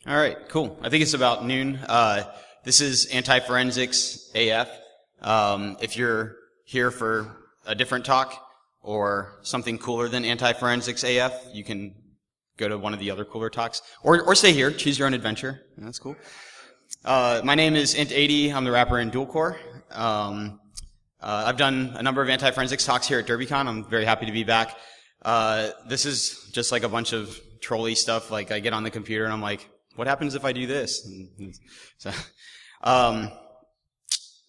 All right, cool. I think it's about noon. This is Anti-Forensics AF. If you're here for a different talk or something cooler than Anti-Forensics AF, you can go to one of the other cooler talks. Or stay here. Choose your own adventure. That's cool. My name is int0x80. I'm the rapper in dual core. I've done a number of anti-forensics talks here at Derbycon. I'm very happy to be back. This is just like a bunch of trolley stuff. Like I get on the computer and I'm like, what happens if I do this?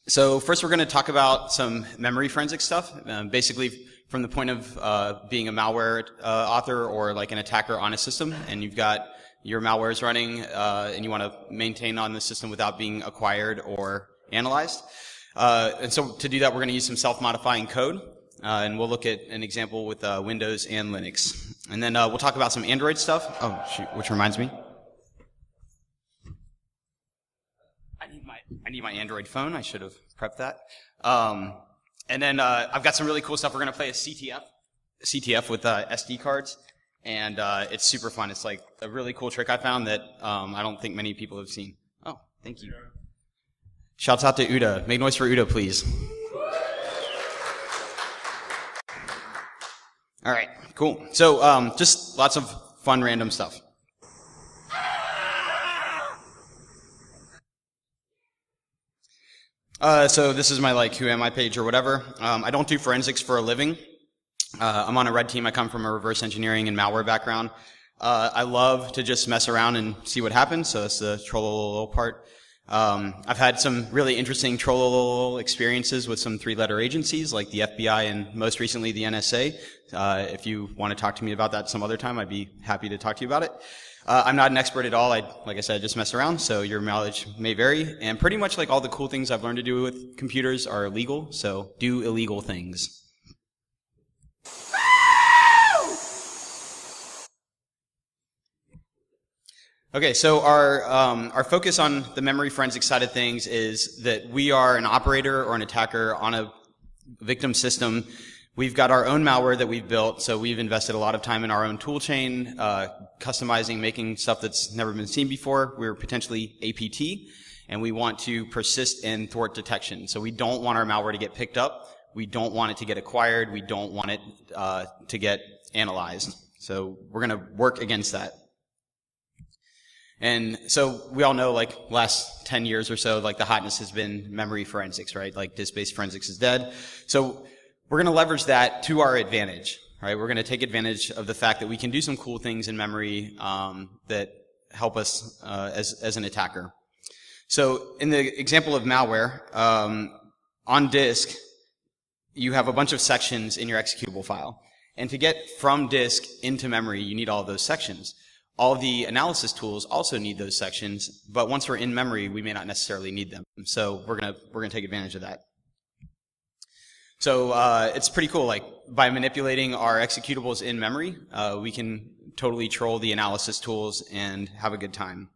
So first we're going to talk about some memory forensic stuff, basically from the point of being a malware author or like an attacker on a system, and you've got your malware is running and you want to maintain on the system without being acquired or analyzed. And so to do that, we're going to use some self-modifying code, and we'll look at an example with Windows and Linux. And then we'll talk about some Android stuff. Oh, shoot, which reminds me. I need my Android phone. I should have prepped that. And then I've got some really cool stuff. We're going to play a CTF with SD cards, and it's super fun. It's like a really cool trick I found that I don't think many people have seen. Oh, thank you. Shouts out to Uda. Make noise for Uda, please. All right, cool. So just lots of fun random stuff. So this is my like who am I page or whatever. I don't do forensics for a living. I'm on a red team. I come from a reverse engineering and malware background. I love to just mess around and see what happens. So that's the trollolol part. I've had some really interesting trollolol experiences with some three-letter agencies like the FBI and most recently the NSA. If you want to talk to me about that some other time, I'd be happy to talk to you about it. I'm not an expert at all. Like I said, I just mess around, so your knowledge may vary. And pretty much like all the cool things I've learned to do with computers are illegal, so do illegal things. Okay, so our focus on the memory forensic side of things is that we are an operator or an attacker on a victim system. We've got our own malware that we've built, so we've invested a lot of time in our own tool chain, customizing, making stuff that's never been seen before. We're potentially APT, and we want to persist and thwart detection. So we don't want our malware to get picked up. We don't want it to get acquired. We don't want it to get analyzed. So we're going to work against that. And so we all know, like, last 10 years or so, like, the hotness has been memory forensics, right? Like, disk-based forensics is dead. So we're going to leverage that to our advantage, right? We're going to take advantage of the fact that we can do some cool things in memory that help us as an attacker. So in the example of malware, on disk, you have a bunch of sections in your executable file. And to get from disk into memory, you need all of those sections. All of the analysis tools also need those sections, but once we're in memory, we may not necessarily need them. So we're gonna take advantage of that. So it's pretty cool. Like by manipulating our executables in memory, we can totally troll the analysis tools and have a good time.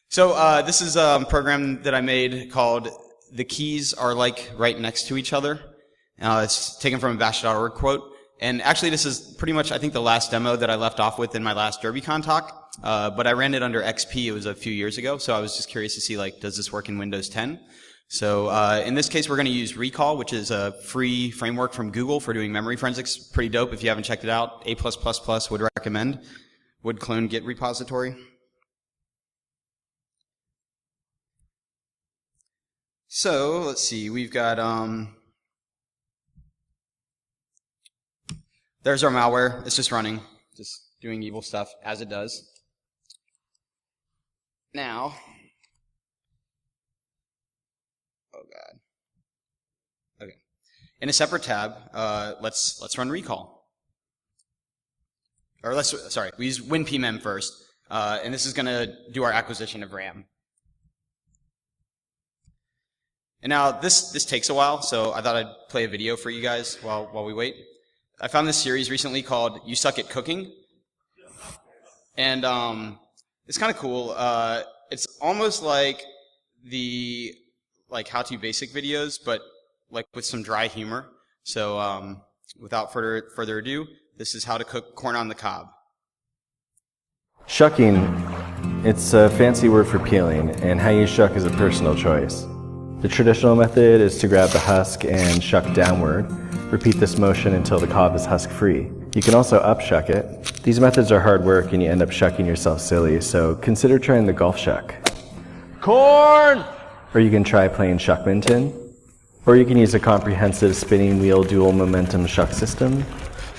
So this is a program that I made called "The keys are like right next to each other." It's taken from a bash.org quote. And actually this is pretty much, I think, the last demo that I left off with in my last Derbycon talk. But I ran it under XP. It was a few years ago. So I was just curious to see, like, does this work in Windows 10? So in this case, we're going to use Recall, which is a free framework from Google for doing memory forensics. Pretty dope. If you haven't checked it out, A++, would recommend. Would clone Git repository. So let's see, we've got there's our malware. It's just running, just doing evil stuff as it does. Now, oh god. Okay. In a separate tab, let's run recall. Or we use WinPMem first, and this is going to do our acquisition of RAM. And now this takes a while, so I thought I'd play a video for you guys while we wait. I found this series recently called "You Suck at Cooking," and it's kind of cool. It's almost like the how-to basic videos, but like with some dry humor. So without further ado, this is how to cook corn on the cob. Shucking, it's a fancy word for peeling, and how you shuck is a personal choice. The traditional method is to grab the husk and shuck downward. Repeat this motion until the cob is husk-free. You can also up-shuck it. These methods are hard work and you end up shucking yourself silly, so consider trying the golf shuck. Corn! Or you can try playing shuckminton. Or you can use a comprehensive spinning wheel dual momentum shuck system.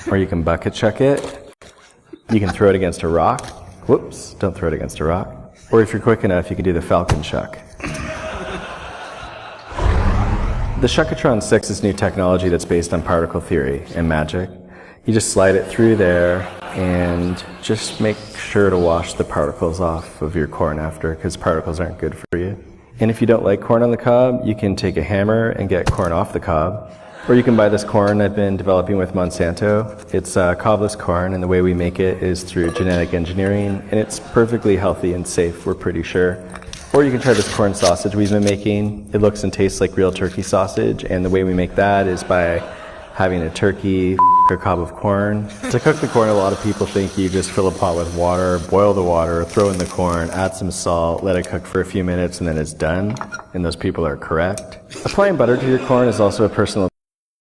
Or you can bucket shuck it. You can throw it against a rock. Whoops, don't throw it against a rock. Or if you're quick enough, you can do the falcon shuck. The Shuckatron 6 is new technology that's based on particle theory and magic. You just slide it through there and just make sure to wash the particles off of your corn after, because particles aren't good for you. And if you don't like corn on the cob, you can take a hammer and get corn off the cob. Or you can buy this corn I've been developing with Monsanto. It's cobless corn, and the way we make it is through genetic engineering, and it's perfectly healthy and safe, we're pretty sure. Or you can try this corn sausage we've been making. It looks and tastes like real turkey sausage, and the way we make that is by having a turkey, a cob of corn. To cook the corn, a lot of people think you just fill a pot with water, boil the water, throw in the corn, add some salt, let it cook for a few minutes, and then it's done. And those people are correct. Applying butter to your corn is also a personal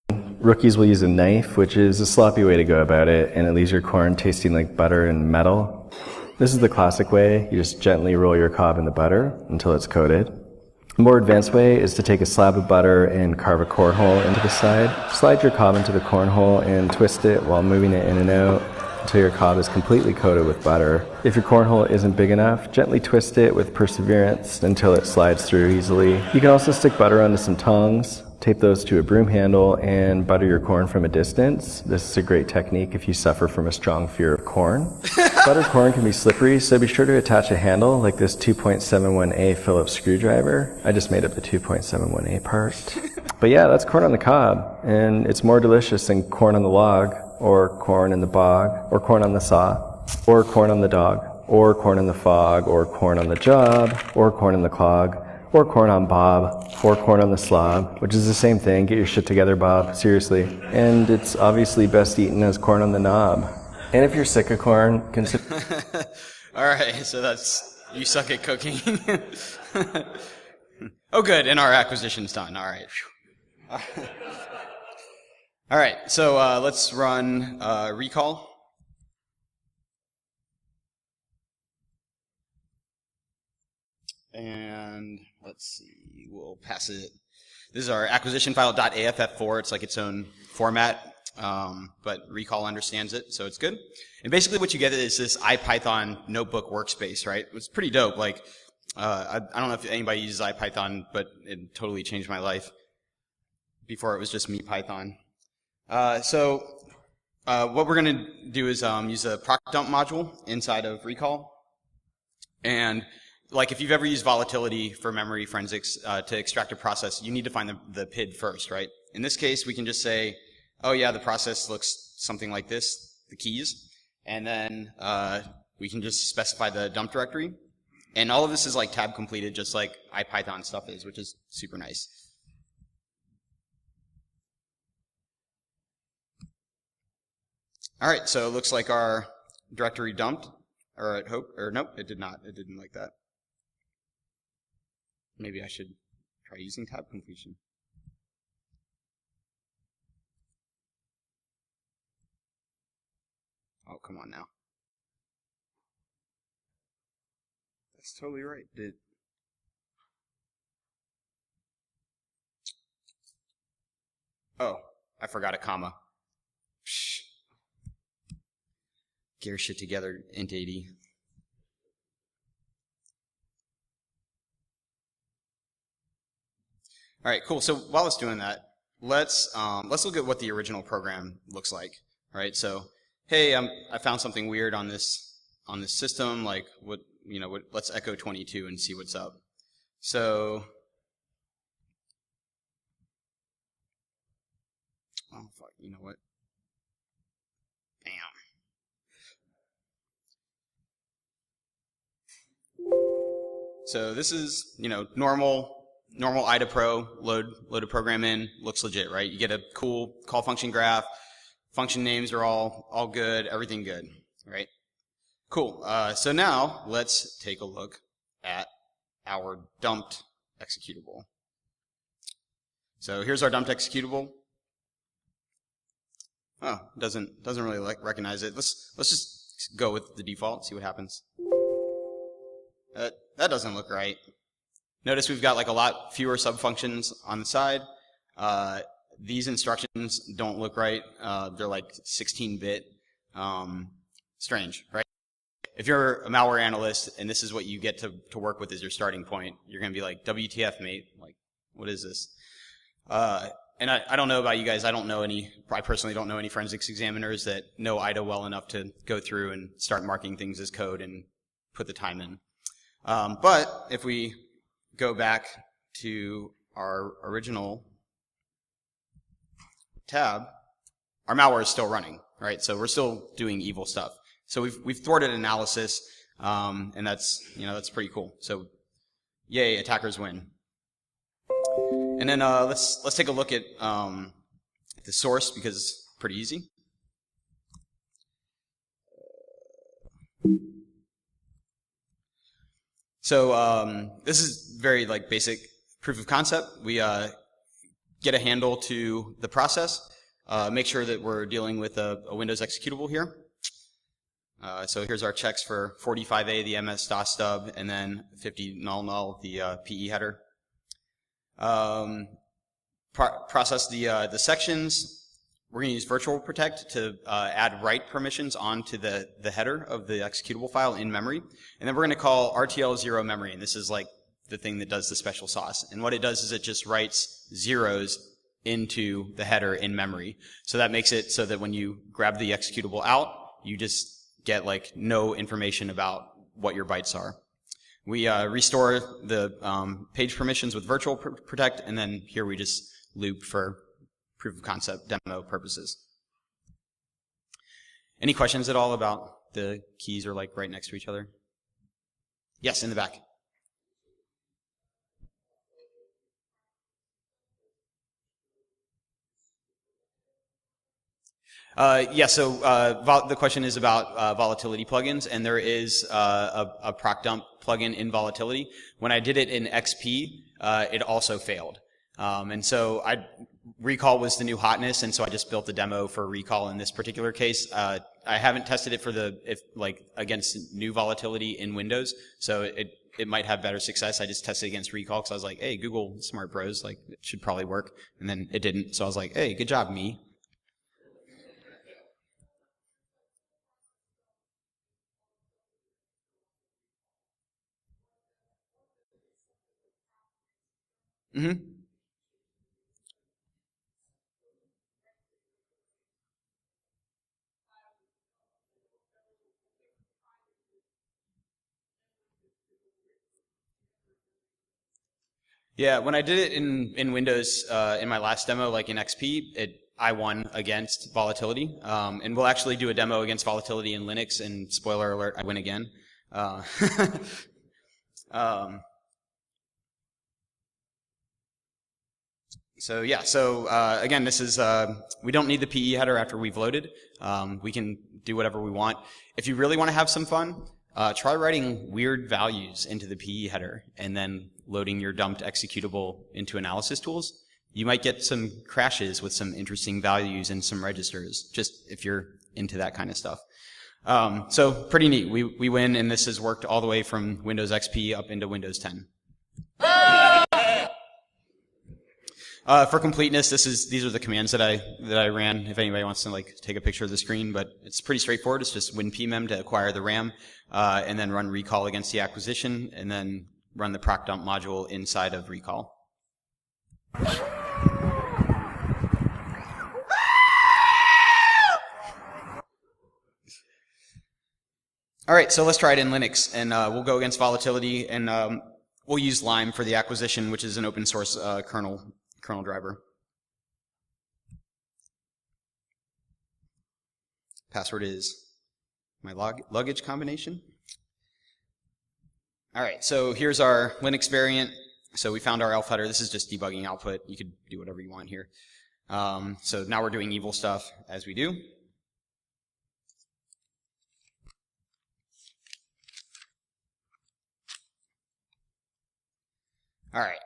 opinion. Rookies will use a knife, which is a sloppy way to go about it, and it leaves your corn tasting like butter and metal. This is the classic way. You just gently roll your cob in the butter until it's coated. A more advanced way is to take a slab of butter and carve a cornhole into the side. Slide your cob into the cornhole and twist it while moving it in and out until your cob is completely coated with butter. If your cornhole isn't big enough, gently twist it with perseverance until it slides through easily. You can also stick butter onto some tongs, tape those to a broom handle, and butter your corn from a distance. This is a great technique if you suffer from a strong fear of corn. Buttered corn can be slippery, so be sure to attach a handle like this 2.71A Phillips screwdriver. I just made up the 2.71A part. But yeah, that's corn on the cob, and it's more delicious than corn on the log, or corn in the bog, or corn on the saw, or corn on the dog, or corn in the fog, or corn on the job, or corn in the clog, or corn on Bob, or corn on the slob, which is the same thing. Get your shit together, Bob, seriously. And it's obviously best eaten as corn on the knob. And if you're sick of corn, consider... Alright, so that's, you suck at cooking. Oh good, and our acquisition's done, alright. Alright, so let's run recall. And let's see, we'll pass it. This is our acquisition file .aff4. It's like its own format, but recall understands it, so it's good. And basically what you get is this IPython notebook workspace, right? It's pretty dope. Like, I don't know if anybody uses IPython, but it totally changed my life. Before it was just me Python. So what we're going to do is use a proc dump module inside of recall. And like if you've ever used Volatility for memory forensics to extract a process, you need to find the PID first, right? In this case, we can just say, oh yeah, the process looks something like this, the keys, and then we can just specify the dump directory. And all of this is like tab completed, just like IPython stuff is, which is super nice. All right, so it looks like our directory dumped, or at hope, or nope, it did not. It didn't like that. Maybe I should try using tab completion. Oh, come on now. That's totally right. Oh, I forgot a comma. Psh. Get your shit together, int0x80. All right, cool. So while it's doing that, let's look at what the original program looks like. All right, so hey, I found something weird on this system. Like let's echo 22 and see what's up. So, oh fuck, you know what? Damn. So this is, normal IDA Pro, load a program in, looks legit, right? You get a cool call function graph, Function names are all good, everything good, right? Cool. So now let's take a look at our dumped executable. So here's our dumped executable. Oh, doesn't really recognize it. Let's just go with the default, see what happens. That doesn't look right. Notice we've got like a lot fewer subfunctions on the side. These instructions don't look right. They're like 16-bit. Strange, right? If you're a malware analyst and this is what you get to work with as your starting point, you're going to be like, WTF, mate? Like, what is this? And I don't know about you guys. I personally don't know any forensics examiners that know IDA well enough to go through and start marking things as code and put the time in. But if we go back to our original tab, our malware is still running, right? So we're still doing evil stuff. So we've thwarted analysis, and that's pretty cool. So, yay, attackers win. And then let's take a look at the source because it's pretty easy. So this is very like basic proof of concept. We get a handle to the process, make sure that we're dealing with a Windows executable here. So here's our checks for 45A, the MS-DOS stub, and then 50 null, the PE header. Process the sections. We're going to use virtual protect to add write permissions onto the header of the executable file in memory. And then we're going to call RTL0 memory, and this is like the thing that does the special sauce. And what it does is it just writes zeros into the header in memory. So that makes it so that when you grab the executable out, you just get like no information about what your bytes are. We restore the page permissions with virtual protect, and then here we just loop for proof of concept demo purposes. Any questions at all about the keys are like right next to each other? Yes, in the back. So the question is about volatility plugins, and there is a proc dump plugin in Volatility. When I did it in XP, it also failed. And so Recall was the new hotness, and so I just built a demo for Recall in this particular case. I haven't tested it for against new Volatility in Windows, so it might have better success. I just tested against Recall because I was like, hey, Google Smart Bros, like it should probably work, and then it didn't. So I was like, hey, good job, me. Mm-hmm. Yeah, when I did it in Windows in my last demo, like in XP, I won against Volatility. And we'll actually do a demo against Volatility in Linux, and spoiler alert, I win again. So again, this is, we don't need the PE header after we've loaded. We can do whatever we want. If you really want to have some fun, try writing weird values into the PE header and then loading your dumped executable into analysis tools. You might get some crashes with some interesting values and some registers, just if you're into that kind of stuff. So pretty neat. We win, and this has worked all the way from Windows XP up into Windows 10. For completeness, these are the commands that I ran. If anybody wants to like take a picture of the screen, but it's pretty straightforward. It's just winpmem to acquire the RAM, and then run recall against the acquisition, and then run the proc dump module inside of recall. All right, so let's try it in Linux, and we'll go against Volatility, and we'll use Lime for the acquisition, which is an open source kernel driver. Password is my luggage combination. All right, so here's our Linux variant. So we found our elf header. This is just debugging output. You could do whatever you want here. So now we're doing evil stuff as we do. All right,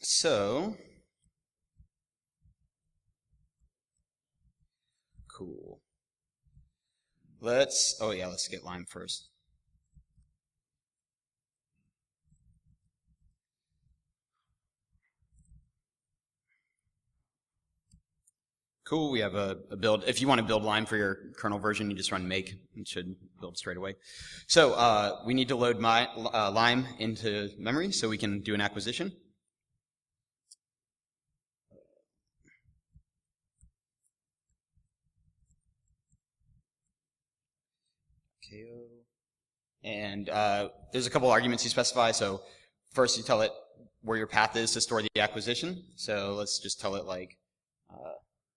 so cool. Let's get Lime first. Cool, we have a build. If you want to build Lime for your kernel version, you just run make. It should build straight away. So we need to load Lime into memory so we can do an acquisition. And there's a couple arguments you specify. So first you tell it where your path is to store the acquisition. So let's just tell it like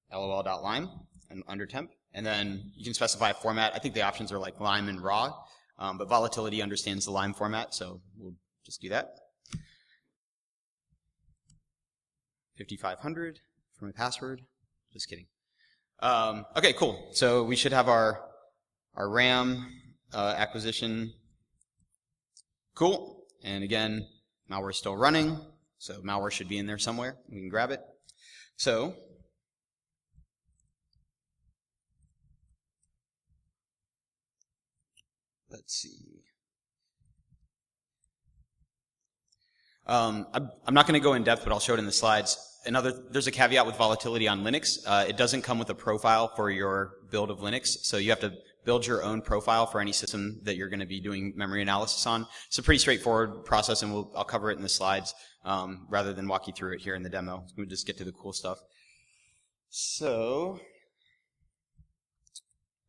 lol.lime and under temp. And then you can specify a format. I think the options are like lime and raw, but Volatility understands the lime format, so we'll just do that. 5500 for my password. Just kidding. Okay, cool. So we should have our RAM acquisition. Cool. And again, malware is still running, so malware should be in there somewhere. We can grab it. So let's see. I'm not going to go in depth, but I'll show it in the slides. There's a caveat with Volatility on Linux. It doesn't come with a profile for your build of Linux, so you have to build your own profile for any system that you're going to be doing memory analysis on. It's a pretty straightforward process, and I'll cover it in the slides rather than walk you through it here in the demo. We'll just get to the cool stuff. So,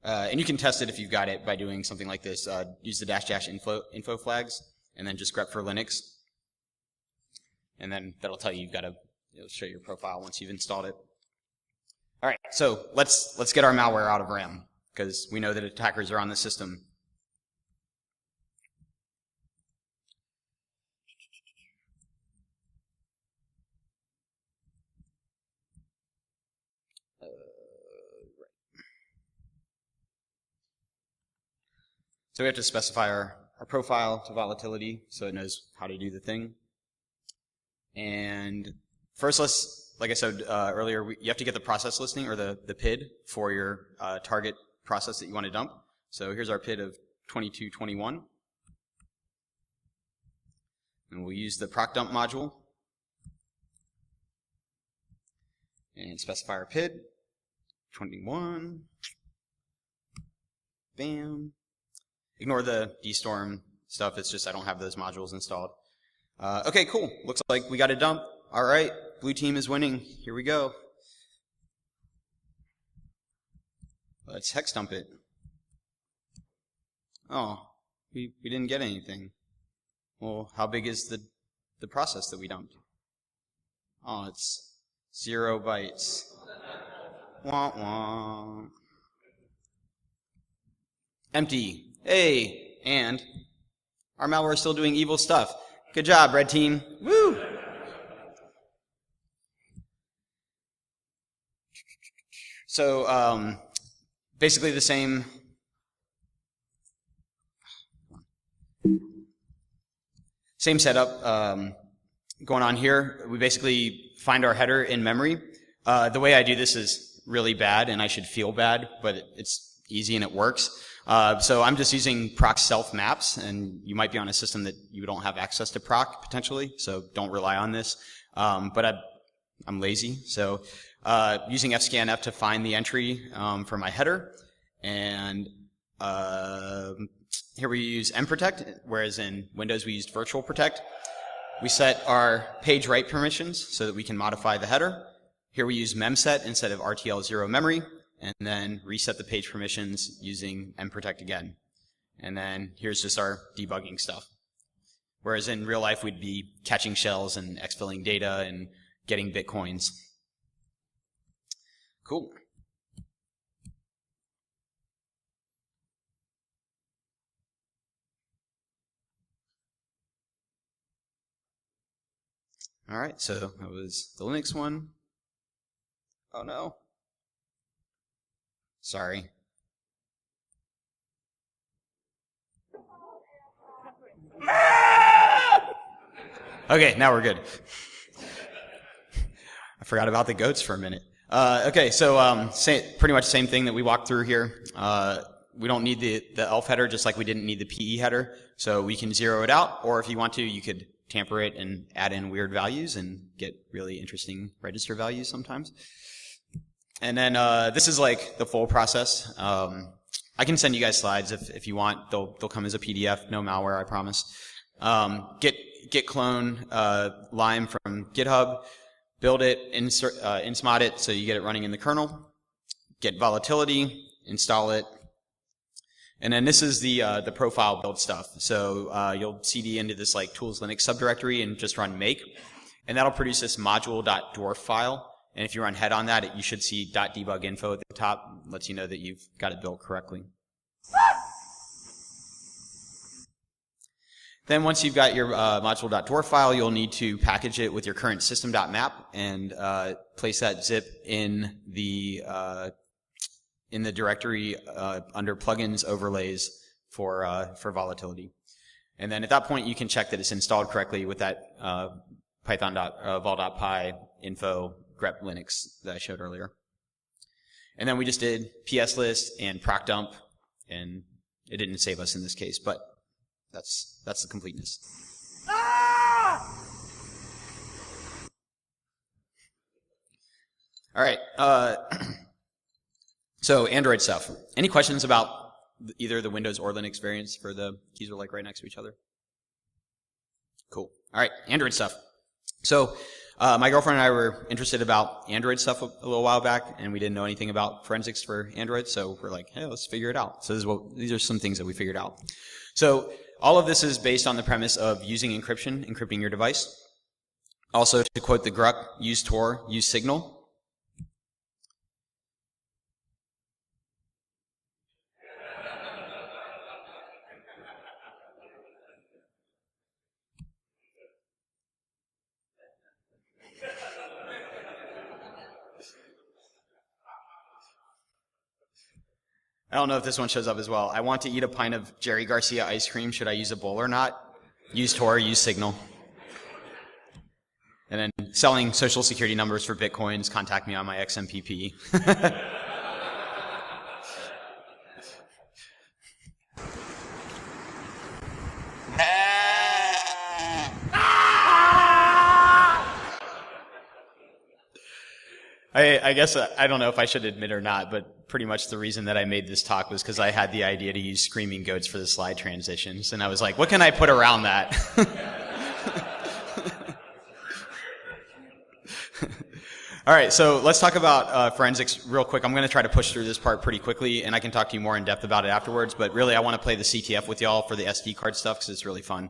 and you can test it if you've got it by doing something like this. Use the --info flags, and then just grep for Linux. And then that'll tell you it'll show your profile once you've installed it. All right, so let's get our malware out of RAM, because we know that attackers are on the system. So we have to specify our profile to Volatility so it knows how to do the thing. And first, like I said earlier, you have to get the process listing or the PID for your target process that you want to dump. So here's our PID of 2221. And we'll use the proc dump module and specify our PID, 21. Bam. Ignore the destorm stuff. It's just I don't have those modules installed. Okay, cool. Looks like we got a dump. All right, blue team is winning. Here we go. Let's hex dump it. Oh, we didn't get anything. Well, how big is the process that we dumped? Oh, it's 0 bytes. Wah, wah. Empty. Hey, and our malware is still doing evil stuff. Good job, red team. Woo! So basically the same setup going on here. We basically find our header in memory. The way I do this is really bad, and I should feel bad, but it's easy and it works. So I'm just using proc self maps, and you might be on a system that you don't have access to proc potentially, so don't rely on this. But I'm lazy, so using fscanf to find the entry for my header, and here we use mprotect, whereas in Windows we used virtual protect. We set our page write permissions so that we can modify the header. Here we use memset instead of RTL0 memory, and then reset the page permissions using mprotect again. And then here's just our debugging stuff. Whereas in real life, we'd be catching shells and exfilling data and getting bitcoins. Cool. All right, so that was the Linux one. Oh no. Sorry. Okay, now we're good. I forgot about the goats for a minute. Okay, so pretty much same thing that we walked through here. We don't need the ELF header, just like we didn't need the PE header. So we can zero it out, or if you want to, you could tamper it and add in weird values and get really interesting register values sometimes. And then this is like the full process. I can send you guys slides if you want. They'll come as a PDF, no malware, I promise. Git clone Lime from GitHub, build it, insmod it so you get it running in the kernel, get Volatility, install it, and then this is the profile build stuff. So you'll cd into this like tools Linux subdirectory and just run make, and that'll produce this module.dwarf file. And if you run head on that, you should see .debug info at the top, lets you know that you've got it built correctly. Then once you've got your module.dwarf file, you'll need to package it with your current system.map and place that zip in the directory under plugins overlays for Volatility. And then at that point, you can check that it's installed correctly with that python.vol.py info grep Linux that I showed earlier. And then we just did pslist and procdump, and it didn't save us in this case, but that's the completeness. All right. So Android stuff. Any questions about either the Windows or Linux variants for the keys are like right next to each other? Cool. All right. Android stuff. So my girlfriend and I were interested about Android stuff a little while back, and we didn't know anything about forensics for Android, so we're like, hey, let's figure it out. So these are some things that we figured out. So all of this is based on the premise of using encryption, encrypting your device. Also, to quote the Gruck, use Tor, use Signal. I don't know if this one shows up as well. I want to eat a pint of Jerry Garcia ice cream. Should I use a bowl or not? Use Tor, use Signal. And then selling social security numbers for Bitcoins, contact me on my XMPP. I guess I don't know if I should admit or not, but pretty much the reason that I made this talk was because I had the idea to use screaming goats for the slide transitions, and I was like, what can I put around that? All right, so let's talk about forensics real quick. I'm going to try to push through this part pretty quickly, and I can talk to you more in depth about it afterwards, but really I want to play the CTF with y'all for the SD card stuff because it's really fun.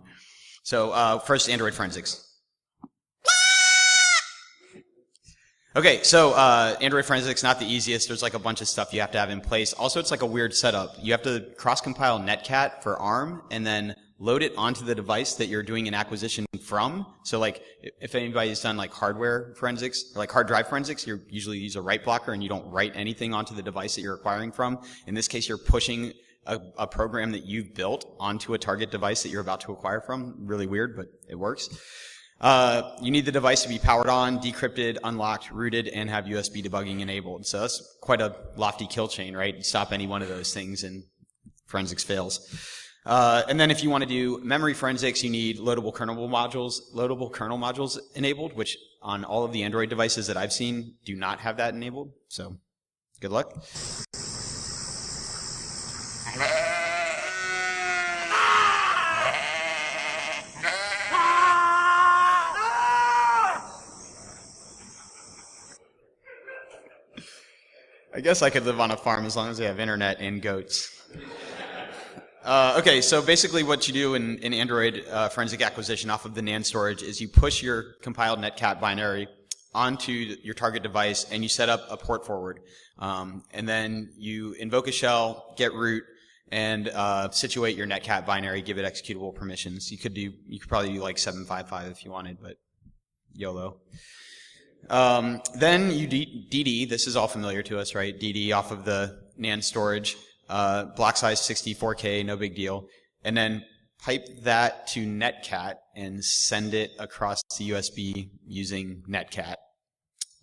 So first, Android forensics. Okay, so Android forensics, not the easiest. There's like a bunch of stuff you have to have in place. Also, it's like a weird setup. You have to cross-compile netcat for ARM and then load it onto the device that you're doing an acquisition from. So like, if anybody's done like hardware forensics, or like hard drive forensics, you usually use a write blocker and you don't write anything onto the device that you're acquiring from. In this case, you're pushing a program that you've built onto a target device that you're about to acquire from. Really weird, but it works. You need the device to be powered on, decrypted, unlocked, rooted, and have USB debugging enabled. So that's quite a lofty kill chain, right? You stop any one of those things and forensics fails. And then if you want to do memory forensics, you need loadable kernel modules enabled, which on all of the Android devices that I've seen do not have that enabled. So good luck. I guess I could live on a farm as long as I have internet and goats. Okay, so basically what you do in Android forensic acquisition off of the NAND storage is you push your compiled netcat binary onto your target device and you set up a port forward. And then you invoke a shell, get root, and situate your netcat binary, give it executable permissions. You could probably do like 755 if you wanted, but YOLO. Then you DD, this is all familiar to us, right? DD off of the NAND storage, block size 64K, no big deal. And then pipe that to netcat and send it across the USB using netcat.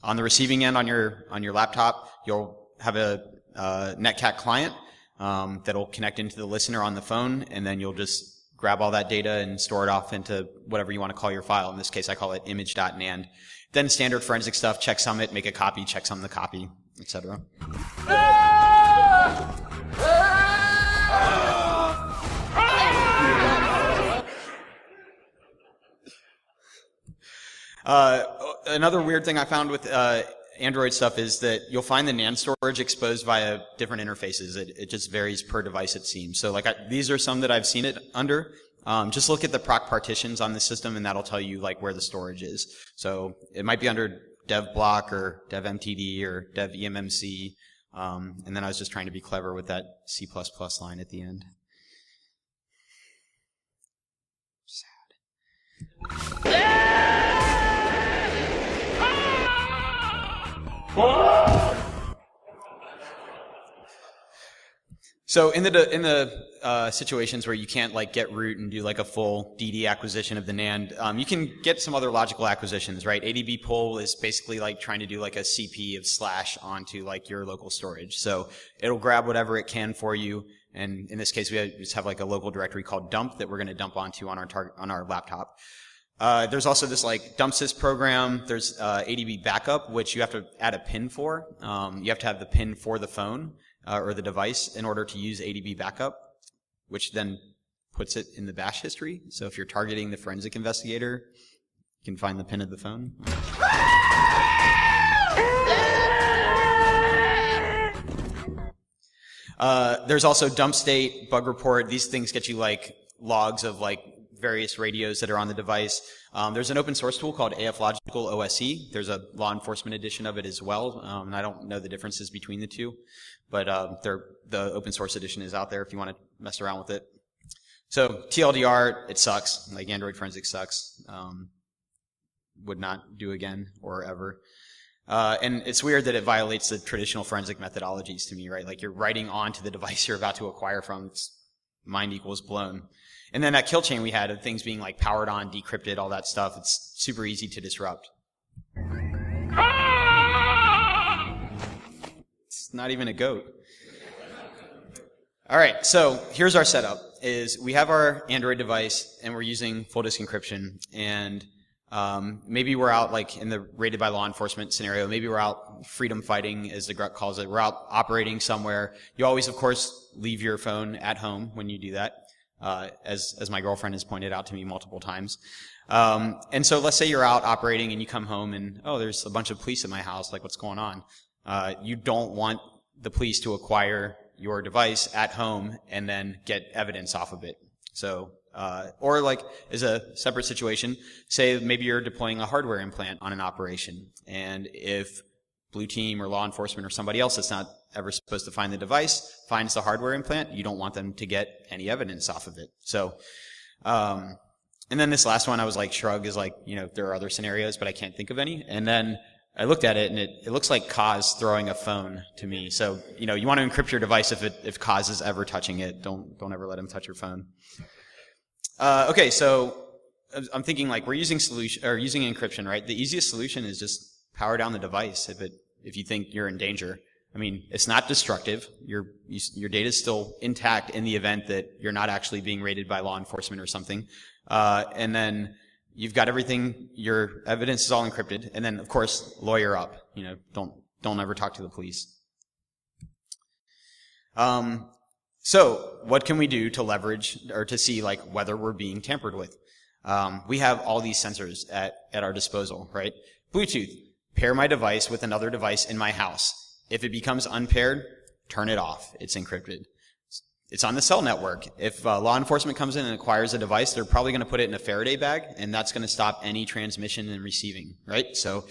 On the receiving end on your laptop, you'll have a netcat client that'll connect into the listener on the phone, and then you'll just grab all that data and store it off into whatever you want to call your file. In this case, I call it image.nand. Then standard forensic stuff, checksum it, make a copy, checksum the copy, etc. Another weird thing I found with Android stuff is that you'll find the NAND storage exposed via different interfaces. It just varies per device, it seems. So like these are some that I've seen it under. Just look at the proc partitions on the system, and that'll tell you like where the storage is. So it might be under dev block or dev mtd or dev emmc. And then I was just trying to be clever with that C++ line at the end. Sad. So in the situations where you can't like get root and do like a full DD acquisition of the NAND, you can get some other logical acquisitions, right? ADB pull is basically like trying to do like a CP of slash onto like your local storage. So it'll grab whatever it can for you, and in this case we just have like a local directory called dump that we're going to dump onto on our laptop. There's also this like dumpsys program. There's ADB backup, which you have to add a pin for. You have to have the pin for the phone or the device in order to use ADB backup, which then puts it in the bash history. So if you're targeting the forensic investigator, you can find the pin of the phone. There's also dump state, bug report. These things get you like logs of like various radios that are on the device. There's an open source tool called AFLogical OSE. There's a law enforcement edition of it as well. And I don't know the differences between the two, but the open source edition is out there if you want to mess around with it. So TLDR, it sucks. Like Android forensics sucks. Would not do again or ever. And it's weird that it violates the traditional forensic methodologies to me, right? Like you're writing onto the device you're about to acquire from. It's mind equals blown. And then that kill chain we had of things being like powered on, decrypted, all that stuff, it's super easy to disrupt. It's not even a goat. All right, so here's our setup, is we have our Android device and we're using full disk encryption, and maybe we're out like in the raided by law enforcement scenario, maybe we're out freedom fighting as the Gruck calls it, we're out operating somewhere. You always, of course, leave your phone at home when you do that. As my girlfriend has pointed out to me multiple times. And so let's say you're out operating and you come home and, oh, there's a bunch of police at my house, like what's going on? You don't want the police to acquire your device at home and then get evidence off of it. So, or like as a separate situation, say maybe you're deploying a hardware implant on an operation, and if blue team or law enforcement or somebody else that's not ever supposed to find the device finds the hardware implant, you don't want them to get any evidence off of it. So, and then this last one I was like, shrug is like, you know, there are other scenarios, but I can't think of any. And then I looked at it and it looks like Kaz throwing a phone to me. So, you know, you want to encrypt your device if Kaz is ever touching it. Don't ever let him touch your phone. Okay, so I'm thinking like we're using using encryption, right? The easiest solution is just power down the device if you think you're in danger. I mean, it's not destructive. Your data is still intact in the event that you're not actually being raided by law enforcement or something. And then you've got everything, your evidence is all encrypted. And then, of course, lawyer up. You know, don't ever talk to the police. So what can we do to leverage or to see like whether we're being tampered with? We have all these sensors at our disposal, right? Bluetooth, pair my device with another device in my house. If it becomes unpaired, turn it off. It's encrypted. It's on the cell network. If law enforcement comes in and acquires a device, they're probably going to put it in a Faraday bag, and that's going to stop any transmission and receiving, right? So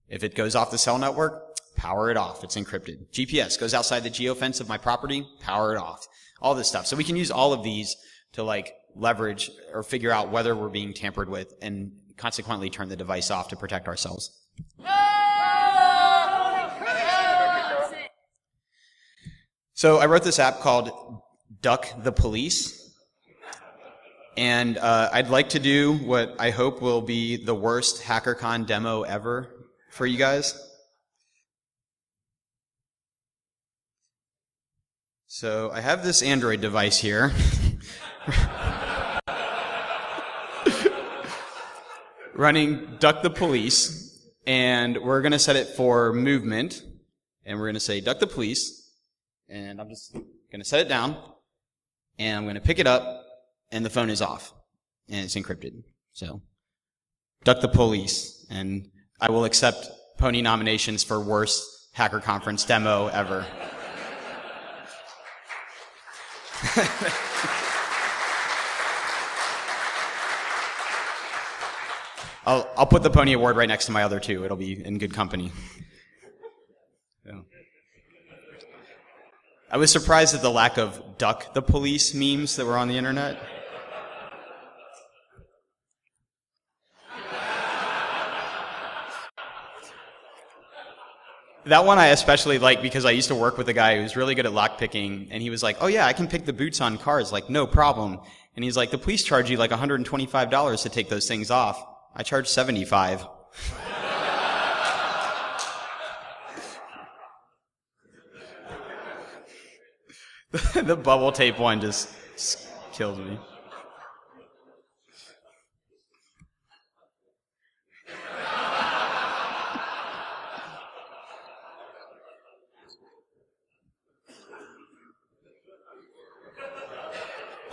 if it goes off the cell network, power it off. It's encrypted. GPS goes outside the geofence of my property, power it off. All this stuff. So we can use all of these to like leverage or figure out whether we're being tampered with and consequently turn the device off to protect ourselves. So I wrote this app called Duck the Police. And I'd like to do what I hope will be the worst HackerCon demo ever for you guys. So I have this Android device here. Running Duck the Police. And we're going to set it for movement. And we're going to say Duck the Police. And I'm just going to set it down. And I'm going to pick it up. And the phone is off, and it's encrypted. So, Duck the Police, and I will accept pony nominations for worst hacker conference demo ever. I'll put the pony award right next to my other two. It'll be in good company. So. I was surprised at the lack of Duck the Police memes that were on the internet. That one I especially like because I used to work with a guy who was really good at lockpicking, and he was like, oh yeah, I can pick the boots on cars, like no problem. And he's like, the police charge you like $125 to take those things off. I charge $75. The bubble tape one just kills me.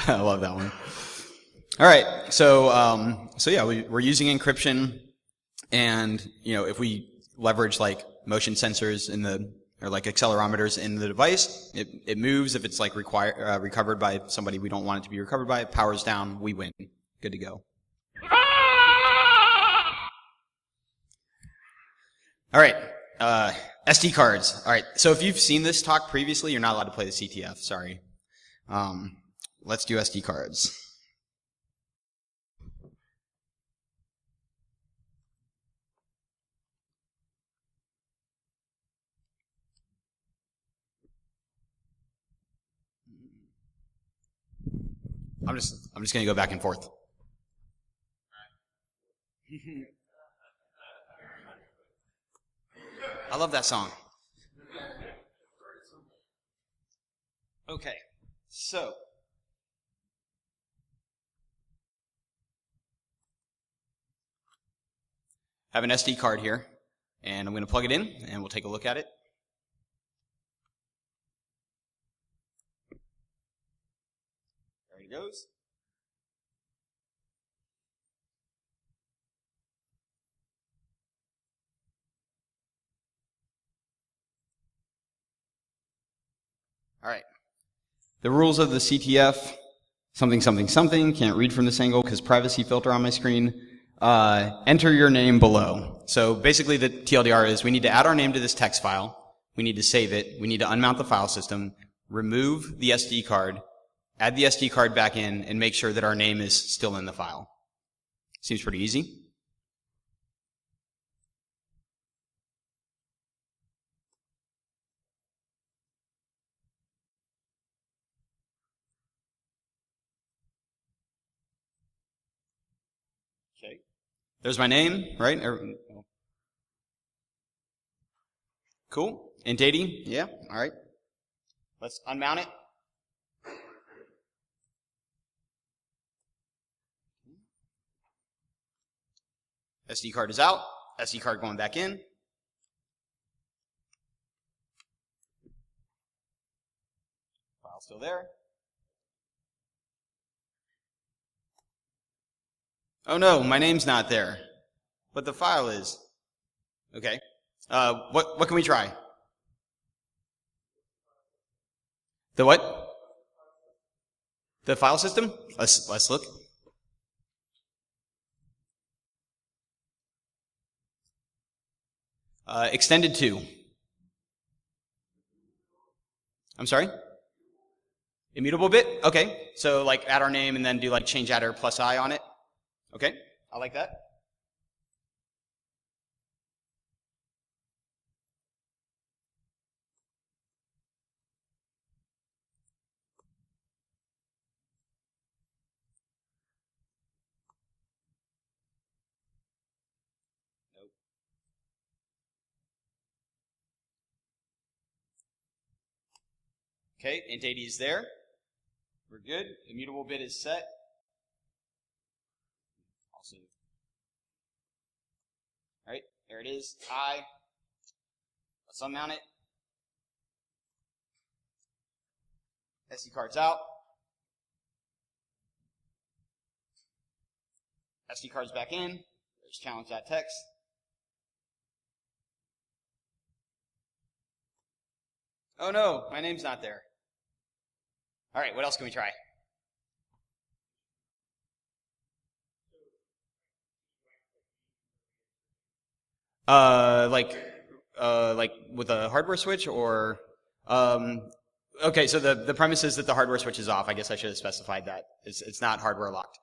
I love that one. All right, so yeah, we're using encryption, and if we leverage like motion sensors or like accelerometers in the device, it moves. If it's like recovered by somebody we don't want it to be recovered by, it powers down, we win. Good to go. All right, SD cards. All right, so if you've seen this talk previously, you're not allowed to play the CTF. Sorry. Let's do SD cards. I'm just going to go back and forth. I love that song. Okay, so I have an SD card here, and I'm going to plug it in, and we'll take a look at it. There it goes. All right. The rules of the CTF, something, something, something, can't read from this angle because privacy filter on my screen. Enter your name below. So basically the TLDR is we need to add our name to this text file. We need to save it. We need to unmount the file system, remove the SD card, add the SD card back in, and make sure that our name is still in the file. Seems pretty easy. Okay. There's my name, right? Cool. Int 80? Yeah. All right. Let's unmount it. SD card is out. SD card going back in. File still there. Oh no, my name's not there, but the file is. Okay. What can we try? The what? The file system? Let's look. Extended to. I'm sorry? Immutable bit? Okay. So like add our name and then do like change adder plus I on it. Okay. I like that. Okay, int80 is there. We're good. Immutable bit is set. Also, all right, there it is. Let's unmount it. SD card's out. SD card's back in. There's challenge.txt. Oh no, my name's not there. All right, what else can we try? Like with a hardware switch, or okay. So the premise is that the hardware switch is off. I guess I should have specified that. It's not hardware locked.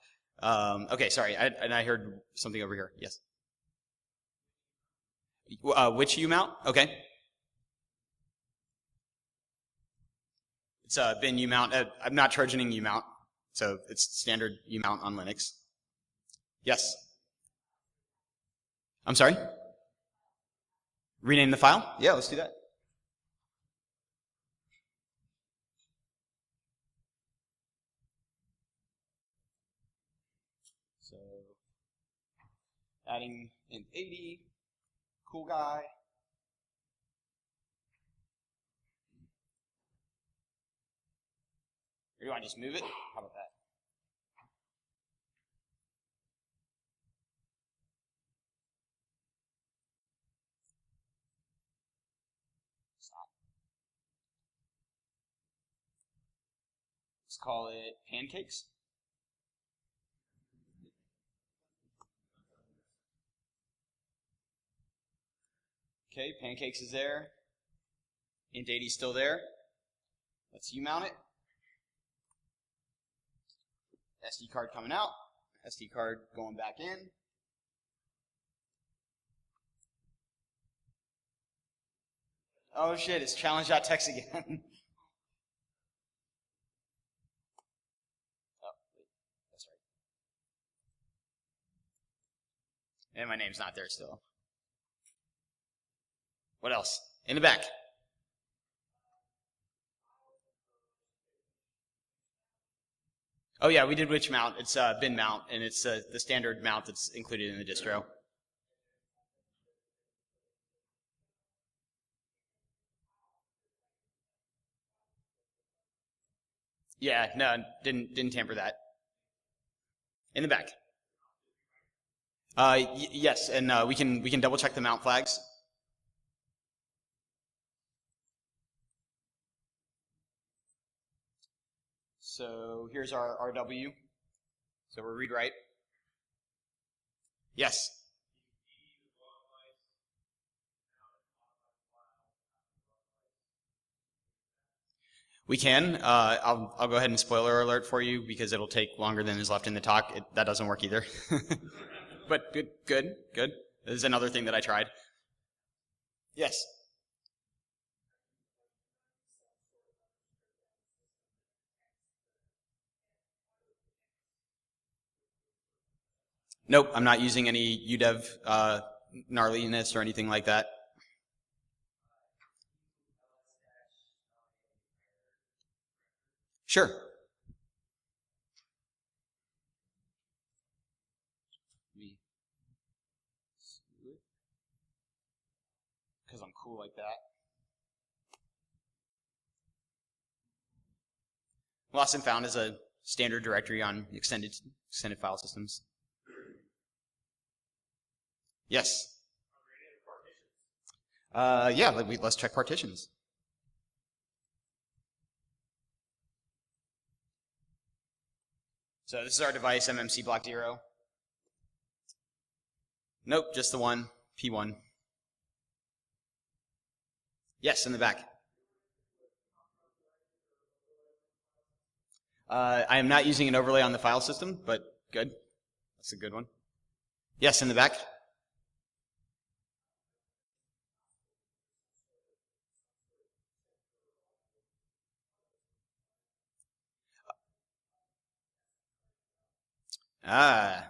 Okay, sorry. I heard something over here. Yes. Which U-mount? Okay. It's bin U-mount. I'm not charging U-mount, so it's standard U-mount on Linux. Yes. I'm sorry? Rename the file? Yeah, let's do that. So, adding int80, cool guy. Or do I just move it? How about that? Stop. Let's call it pancakes. Okay, pancakes is there. int80 is still there. Let's U-mount it. SD card coming out. SD card going back in. Oh shit, it's challenge.txt again. Oh, wait, that's right. And my name's not there still. What else? In the back. Oh yeah, we did which mount. It's bin mount, and it's the standard mount that's included in the distro. Yeah, no, didn't tamper that. In the back. Yes, and we can double check the mount flags. So here's our RW. So we're read write. Yes. We can. I'll go ahead and spoiler alert for you because it'll take longer than is left in the talk. That doesn't work either. But good. This is another thing that I tried. Yes. Nope, I'm not using any UDEV gnarliness or anything like that. Sure. Because I'm cool like that. Lost and found is a standard directory on extended file systems. Yes. Yeah, let's check partitions. So this is our device, MMC block 0. Nope, just the one, P1. Yes, in the back. I am not using an overlay on the file system, but good. That's a good one. Yes, in the back.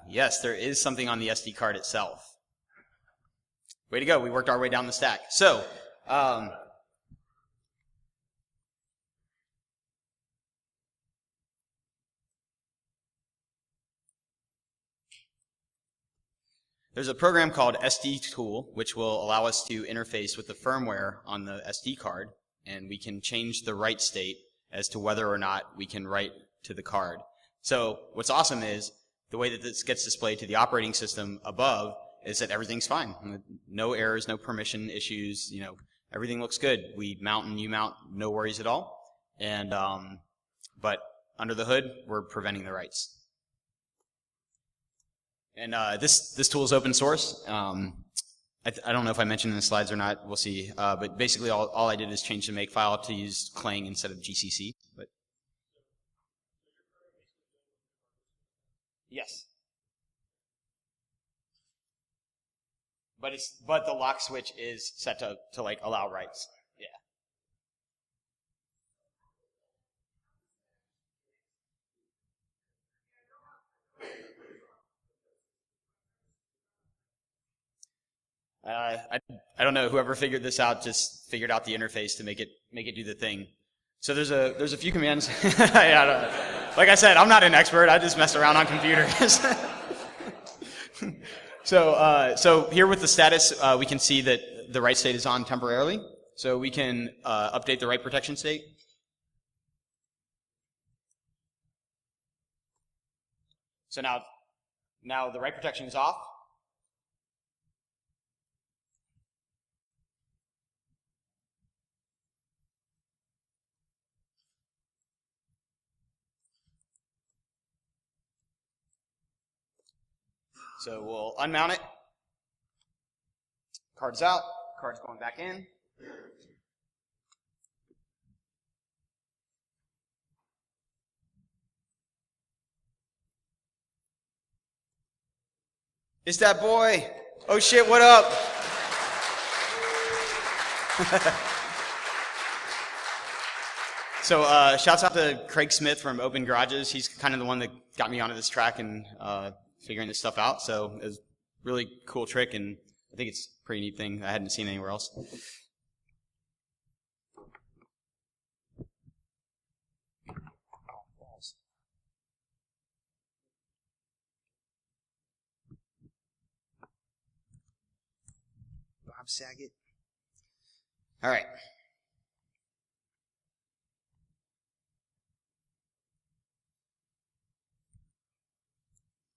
Yes, there is something on the SD card itself. Way to go, we worked our way down the stack. So, There's a program called SD Tool, which will allow us to interface with the firmware on the SD card, and we can change the write state as to whether or not we can write to the card. So what's awesome is the way that this gets displayed to the operating system above is that everything's fine. No errors, no permission issues, everything looks good. We mount and you mount, no worries at all. And but under the hood, we're preventing the writes. And this tool is open source. I don't know if I mentioned in the slides or not. We'll see. But basically, all I did is change the makefile to use Clang instead of GCC. But yes. But the lock switch is set to like allow writes. Yeah. I don't know. Whoever figured this out just figured out the interface to make it do the thing. So there's a few commands. Like I said, I'm not an expert. I just mess around on computers. So here with the status, we can see that the write state is on temporarily. So we can update the write protection state. So now the write protection is off. So we'll unmount it. Card's out. Card's going back in. It's that boy. Oh shit, what up? So shouts out to Craig Smith from Open Garages. He's kind of the one that got me onto this track and figuring this stuff out. So it was a really cool trick, and I think it's a pretty neat thing I hadn't seen anywhere else. Bob Saget. All right.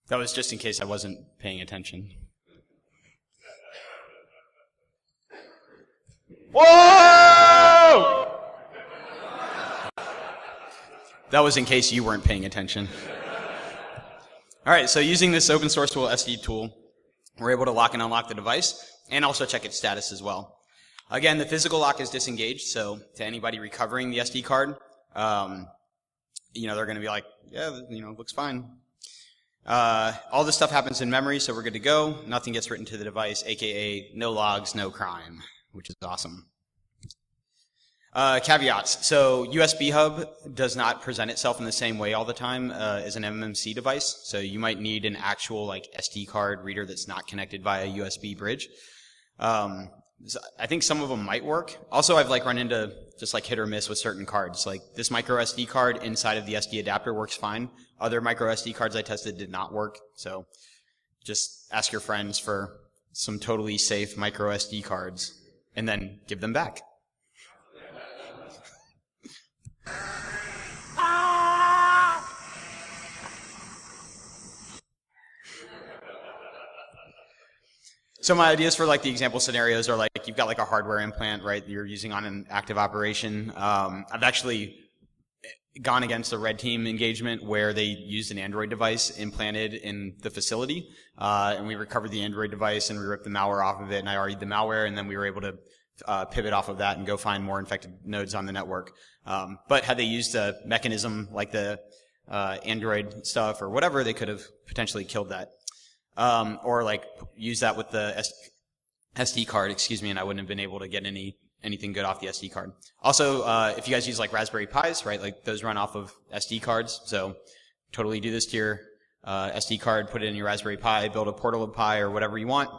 That was just in case I wasn't paying attention. Whoa! That was in case you weren't paying attention. All right, so using this open source tool, SD tool, we're able to lock and unlock the device and also check its status as well. Again, the physical lock is disengaged, so to anybody recovering the SD card, they're going to be like, yeah, looks fine. All this stuff happens in memory, so we're good to go. Nothing gets written to the device, aka no logs, no crime, which is awesome. Caveats. So USB hub does not present itself in the same way all the time as an MMC device. So you might need an actual SD card reader that's not connected via USB bridge. I think some of them might work. Also, I've run into just hit or miss with certain cards. Like this micro SD card inside of the SD adapter works fine. Other micro SD cards I tested did not work. So just ask your friends for some totally safe micro SD cards and then give them back. So my ideas for the example scenarios are you've got a hardware implant, right, that you're using on an active operation. I've actually gone against a red team engagement where they used an Android device implanted in the facility, and we recovered the Android device and we ripped the malware off of it, and I RE'd the malware, and then we were able to pivot off of that and go find more infected nodes on the network. But had they used a mechanism like the Android stuff or whatever, they could have potentially killed that. Or use that with the SD card, and I wouldn't have been able to get anything good off the SD card. Also, if you guys use Raspberry Pis, right, those run off of SD cards, so totally do this to your SD card, put it in your Raspberry Pi, build a portable Pi or whatever you want,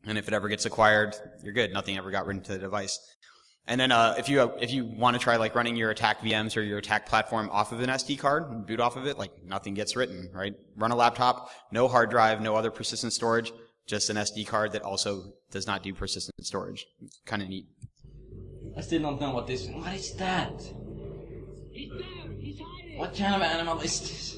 and if it ever gets acquired, you're good. Nothing ever got written to the device. And then if you want to try running your attack VMs or your attack platform off of an SD card and boot off of it, nothing gets written, right? Run a laptop, no hard drive, no other persistent storage, just an SD card that also does not do persistent storage. Kind of neat. I still don't know what this. What is that? What kind of animal is this?